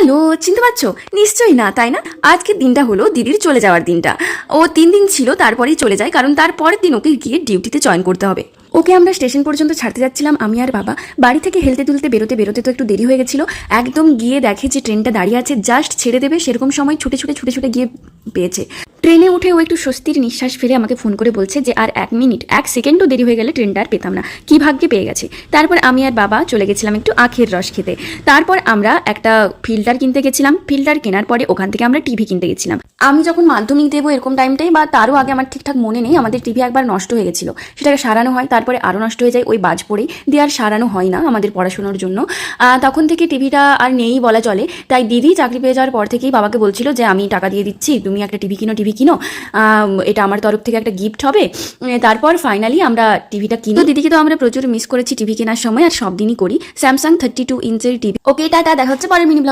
Hello, চিনতে পারছো? নিশ্চয়ই না, তাই না? আজকের দিনটা হলো দিদির চলে যাওয়ার দিনটা। ও 3 দিন ছিল, তারপরেই চলে যায়, কারণ তার পরের দিন ওকে গিয়ে ডিউটিতে জয়েন করতে হবে। ওকে আমরা স্টেশন পর্যন্ত ছাড়তে যাচ্ছিলাম, আমি আর বাবা। বাড়ি থেকে হেলতে তুলতে বেরোতে বেরোতে তো একটু দেরি হয়ে গেছিল। একদম গিয়ে দেখে যে ট্রেনটা দাঁড়িয়ে আছে, জাস্ট ছেড়ে দেবে সেরকম সময় ছুটে ছুটে ছুটে ছুটে গিয়ে পেয়েছে। ট্রেনে উঠে ও একটু স্বস্তির নিঃশ্বাস ফেলে আমাকে ফোন করে বলছে যে আর 1 মিনিট 1 সেকেন্ডও দেরি হয়ে গেলে ট্রেনটা আর পেতাম না, কি ভাগ্যে পেয়ে গেছে। তারপর আমি আর বাবা চলে গেছিলাম একটু আখের রস খেতে। তারপর আমরা একটা ফিল্টার কিনতে গেছিলাম, ফিল্টার কেনার পরে ওখান থেকে আমরা টিভি কিনতে গেছিলাম। আমি যখন মাধ্যমিক দেবো এরকম টাইমটাই বা তারও আগে, আমার ঠিকঠাক মনে নেই, আমাদের টিভি একবার নষ্ট হয়ে গেছিল, সেটাকে সারানো হয়, তারপরে আরও নষ্ট হয়ে যায় ওই বাজ পড়েই, দিয়ে আর সারানো হয় না আমাদের পড়াশোনার জন্য। তখন থেকে টিভিটা আর নেই বলা চলে। তাই দিদি চাকরি পেয়ে যাওয়ার পর থেকেই বাবাকে বলছিল যে আমি টাকা দিয়ে দিচ্ছি, তুমি একটা টিভি কিনো, এটা আমার তরফ থেকে একটা গিফট হবে। তারপর ফাইনালি আমরা টিভিটা কিনি। দিদিকে তো আমরা প্রচুর মিস করেছি টিভি কেনার সময়, আর সব দিনই করি। স্যামসাং 32 ইঞ্চের টিভি। ওকে, টাটা, দেখা হচ্ছে পরের মিনি ব্লগে।